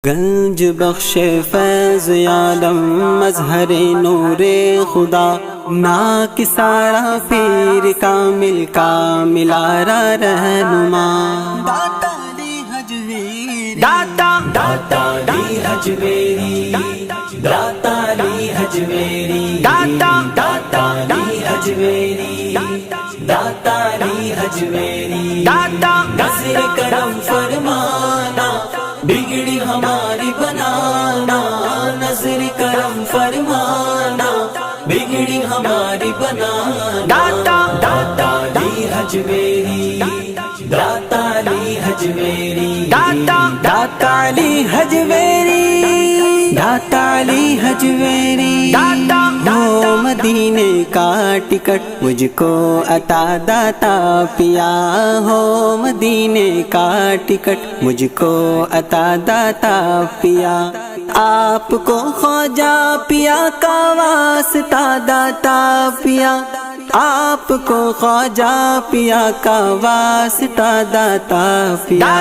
گنج بخش فیض عالم مظہر نور خدا ناک سارا پیر کامل کاملارا رہنما داتا علی حجویری داتا علی حجویری داتا علی حجویری داتا علی حجویری داتا علی حجویری نظر کرم فرمانا بگڑی ہماری بنانا نظر کرم فرمانا بگڑی ہماری بنانا داتا علی حجویری داتا علی حجویری داتا علی حجویری داتا علی حجویری ہو مدینے کا ٹکٹ مجھ کو عطا داتا پیا ہو مدینے کا ٹکٹ مجھ کو عطا داتا پیا آپ کو خواجہ پیا کا واسطہ داتا پیا آپ کو خواجہ پیا کا واسطہ داتا پیا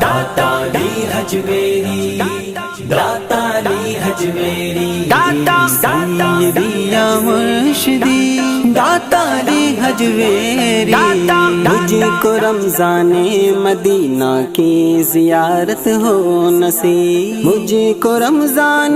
داتا علی حجویری داتا علی حجویری سیدی یا مرشدی داتا علی حجویری مجھ کو رمضان مدینہ کی زیارت ہو نصیب مجھ کو رمضان